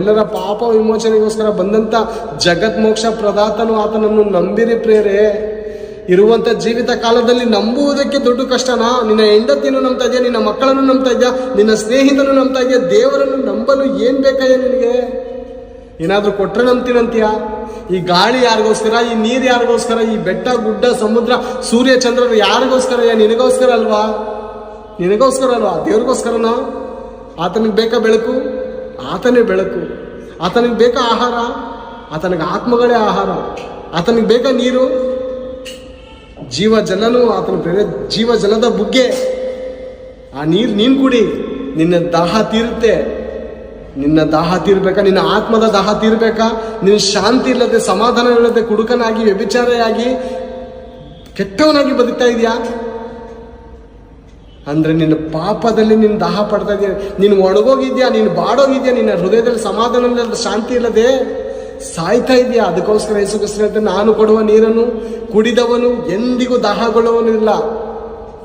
ಎಲ್ಲರ ಪಾಪ ವಿಮೋಚನೆಗೋಸ್ಕರ ಬಂದಂತ ಜಗತ್ ಮೋಕ್ಷ ಪ್ರದಾತನು ಆತನನ್ನು ನಂಬಿರಿ ಪ್ರೇರೆ. ಇರುವಂತ ಜೀವಿತ ಕಾಲದಲ್ಲಿ ನಂಬುವುದಕ್ಕೆ ದೊಡ್ಡ ಕಷ್ಟನಾ? ನಿನ್ನ ಹೆಂಡತಿಯನ್ನು ನಂಬ್ತಾ ಇದೆಯಾ, ನಿನ್ನ ಮಕ್ಕಳನ್ನು ನಂಬ್ತಾ ಇದೆಯಾ, ನಿನ್ನ ಸ್ನೇಹಿತನು ನಂಬ್ತಾ ಇದೆಯಾ? ದೇವರನ್ನು ನಂಬಲು ಏನ್ ಬೇಕಾಯ ನಿನಗೆ? ಏನಾದ್ರೂ ಕೊಟ್ರೆ ನಂಬ್ತೀನಂತೀಯ? ಈ ಗಾಳಿ ಯಾರಿಗೋಸ್ಕರ, ಈ ನೀರು ಯಾರಿಗೋಸ್ಕರ, ಈ ಬೆಟ್ಟ ಗುಡ್ಡ ಸಮುದ್ರ ಸೂರ್ಯ ಚಂದ್ರರು ಯಾರಿಗೋಸ್ಕರ? ನಿನಗೋಸ್ಕರ ಅಲ್ವಾ? ನಿನಗೋಸ್ಕರ ಅಲ್ವಾ? ದೇವ್ರಿಗೋಸ್ಕರನಾ? ಆತನಿಗೆ ಬೇಕಾ ಬೆಳಕು? ಆತನೇ ಬೆಳಕು. ಆತನಿಗೆ ಬೇಕಾ ಆಹಾರ? ಆತನಿಗೆ ಆತ್ಮಗಳೇ ಆಹಾರ. ಆತನಿಗೆ ಬೇಕಾ ನೀರು? ಜೀವ ಜಲನು ಆತನ ಬೇರೆ, ಜೀವ ಜಲದ ಬುಗ್ಗೆ. ಆ ನೀರು ನೀನು ಕುಡಿ, ನಿನ್ನ ದಾಹ ತೀರುತ್ತೆ. ನಿನ್ನ ದಾಹ ತೀರ್ಬೇಕಾ? ನಿನ್ನ ಆತ್ಮದ ದಾಹ ತೀರ್ಬೇಕಾ? ನಿನ್ನ ಶಾಂತಿ ಇಲ್ಲದೆ, ಸಮಾಧಾನ ಇಲ್ಲದೆ, ಕುಡುಕನಾಗಿ, ವ್ಯಭಿಚಾರಿಯಾಗಿ, ಕೆಟ್ಟವನಾಗಿ ಬದುಕ್ತಾ ಇದೆಯಾ ಅಂದ್ರೆ ನಿನ್ನ ಪಾಪದಲ್ಲಿ ನೀನು ದಾಹ ಪಡ್ತಾ ಇದೆಯಾ? ನೀನು ಒಣಗೋಗಿದ್ಯಾ, ನೀನು ಬಾಡೋಗಿದ್ಯಾ, ನಿನ್ನ ಹೃದಯದಲ್ಲಿ ಸಮಾಧಾನ ಇಲ್ಲದೆ, ಶಾಂತಿ ಇಲ್ಲದೆ ಸಾಯ್ತಾ ಇದೆಯಾ? ಅದಕ್ಕೋಸ್ಕರ ಯೇಸು ಕ್ರಿಸ್ತನು ಹೇಳ್ತಾನೆ, ನಾನು ಕೊಡುವ ನೀರನ್ನು ಕುಡಿದವನು ಎಂದಿಗೂ ದಾಹಗೊಳ್ಳುವನಿಲ್ಲ.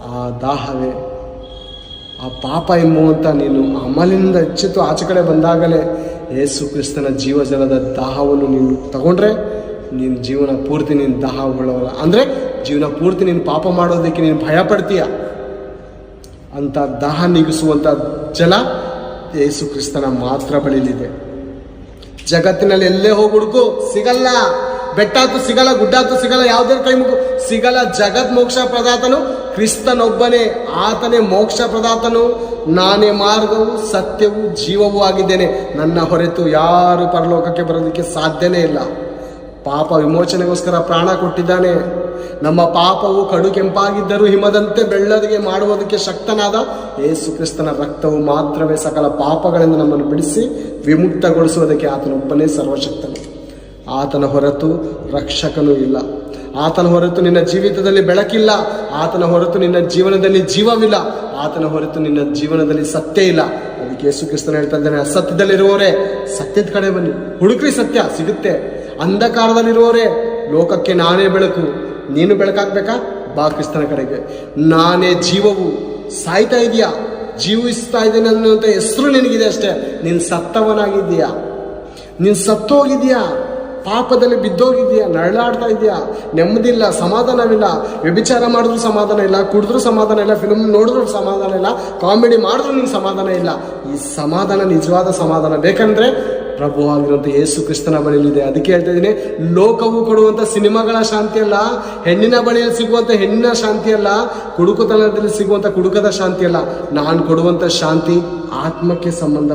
ಆ ದಾಹವೇ ಆ ಪಾಪ ಎಂಬುವಂತ ನೀನು ಅಮಲಿನಿಂದ ಎಚ್ಚೆತ್ತು ಆಚೆ ಕಡೆ ಬಂದಾಗಲೇ ಯೇಸು ಕ್ರಿಸ್ತನ ಜೀವಜಲದ ದಾಹವನ್ನು ನೀನು ತಗೊಂಡ್ರೆ ನೀನು ಜೀವನ ಪೂರ್ತಿ ನೀನು ದಾಹಗೊಳ್ಳೋಲ್ಲ. ಅಂದ್ರೆ ಜೀವನ ಪೂರ್ತಿ ನೀನು ಪಾಪ ಮಾಡೋದಕ್ಕೆ ನೀನು ಭಯ ಪಡ್ತೀಯ. ಅಂತ ದಾಹ ನೀಗಿಸುವಂತ ಜಲ ಯೇಸು ಕ್ರಿಸ್ತನ ಮಾತ್ರ ಬಳಿಲಿದೆ. ಜಗತ್ತಿನಲ್ಲಿ ಎಲ್ಲೇ ಹೋಗಿ ಹುಡುಕು ಸಿಗಲ್ಲ. ಬೆಟ್ಟಾತು ಸಿಗಲ್ಲ, ಗುಡ್ಡಾತು ಸಿಗಲ್ಲ, ಯಾವುದೇ ಕೈ ಮುಗು ಸಿಗಲ್ಲ. ಜಗತ್ ಮೋಕ್ಷ ಪ್ರದಾತನು ಕ್ರಿಸ್ತನೊಬ್ಬನೇ. ಆತನೇ ಮೋಕ್ಷ ಪ್ರದಾತನು. ನಾನೇ ಮಾರ್ಗವು, ಸತ್ಯವೂ, ಜೀವವೂ ಆಗಿದ್ದೇನೆ. ನನ್ನ ಹೊರತು ಯಾರು ಪರಲೋಕಕ್ಕೆ ಬರೋದಕ್ಕೆ ಸಾಧ್ಯನೇ ಇಲ್ಲ. ಪಾಪ ವಿಮೋಚನೆಗೋಸ್ಕರ ಪ್ರಾಣ ಕೊಟ್ಟಿದ್ದಾನೆ. ನಮ್ಮ ಪಾಪವು ಕಡು ಕೆಂಪಾಗಿದ್ದರೂ ಹಿಮದಂತೆ ಬೆಳ್ಳದಿಗೆ ಮಾಡುವುದಕ್ಕೆ ಶಕ್ತನಾದ ಯೇಸು ಕ್ರಿಸ್ತನ ರಕ್ತವು ಮಾತ್ರವೇ ಸಕಲ ಪಾಪಗಳಿಂದ ನಮ್ಮನ್ನು ಬಿಡಿಸಿ ವಿಮುಕ್ತಗೊಳಿಸುವುದಕ್ಕೆ. ಆತನೊಬ್ಬನೇ ಸರ್ವಶಕ್ತನು. ಆತನ ಹೊರತು ರಕ್ಷಕನೂ ಇಲ್ಲ. ಆತನ ಹೊರತು ನಿನ್ನ ಜೀವಿತದಲ್ಲಿ ಬೆಳಕಿಲ್ಲ. ಆತನ ಹೊರತು ನಿನ್ನ ಜೀವನದಲ್ಲಿ ಜೀವವಿಲ್ಲ. ಆತನ ಹೊರತು ನಿನ್ನ ಜೀವನದಲ್ಲಿ ಸತ್ಯ ಇಲ್ಲ. ಅದಕ್ಕೆ ಯೇಸು ಕ್ರಿಸ್ತನು ಹೇಳ್ತಾ ಇದ್ದಾನೆ, ಅಸತ್ಯದಲ್ಲಿರುವವರೇ ಸತ್ಯದ ಕಡೆ ಬನ್ನಿ, ಹುಡುಕ್ರಿ, ಸತ್ಯ ಸಿಗುತ್ತೆ. ಅಂಧಕಾರದಲ್ಲಿರುವವರೇ ಲೋಕಕ್ಕೆ ನಾನೇ ಬೆಳಕು. ನೀನು ಬೆಳಕಾಗ್ಬೇಕಾ? ಬಾ ಕ್ರಿಸ್ತನ ಕಡೆಗೆ. ನಾನೇ ಜೀವವು. ಸಾಯ್ತಾ ಇದೆಯಾ? ಜೀವಿಸ್ತಾ ಇದ್ದೇನೆ ಅನ್ನುವಂಥ ಹೆಸರು ನಿನಗಿದೆ ಅಷ್ಟೇ. ನೀನು ಸತ್ತವನಾಗಿದ್ದೀಯಾ? ನೀನು ಸತ್ತೋಗಿದೆಯಾ? ಪಾಪದಲ್ಲಿ ಬಿದ್ದೋಗಿದೆಯಾ? ನರಳಾಡ್ತಾ ಇದೆಯಾ? ನೆಮ್ಮದಿಲ್ಲ, ಸಮಾಧಾನವಿಲ್ಲ. ವ್ಯಭಿಚಾರ ಮಾಡಿದ್ರು ಸಮಾಧಾನ ಇಲ್ಲ, ಕುಡಿದ್ರೂ ಸಮಾಧಾನ ಇಲ್ಲ, ಫಿಲ್ಮ್ ನೋಡಿದ್ರು ಸಮಾಧಾನ ಇಲ್ಲ, ಕಾಮಿಡಿ ಮಾಡಿದ್ರು ನಿಂಗೆ ಸಮಾಧಾನ ಇಲ್ಲ. ಈ ಸಮಾಧಾನ, ನಿಜವಾದ ಸಮಾಧಾನ ಬೇಕಂದ್ರೆ ಪ್ರಭು ಆಗಿರುವಂಥ ಯೇಸು ಕ್ರಿಸ್ತನ ಬಳಿಯಲ್ಲಿದೆ. ಅದಕ್ಕೆ ಹೇಳ್ತಾ ಇದ್ದೀನಿ, ಲೋಕವು ಕೊಡುವಂಥ ಸಿನಿಮಾಗಳ ಶಾಂತಿ ಅಲ್ಲ, ಹೆಣ್ಣಿನ ಬಳಿಯಲ್ಲಿ ಸಿಗುವಂಥ ಹೆಣ್ಣಿನ ಶಾಂತಿ ಅಲ್ಲ, ಕುಡುಕುತನದಲ್ಲಿ ಸಿಗುವಂಥ ಕುಡುಕದ ಶಾಂತಿ ಅಲ್ಲ. ನಾನು ಕೊಡುವಂಥ ಶಾಂತಿ ಆತ್ಮಕ್ಕೆ ಸಂಬಂಧ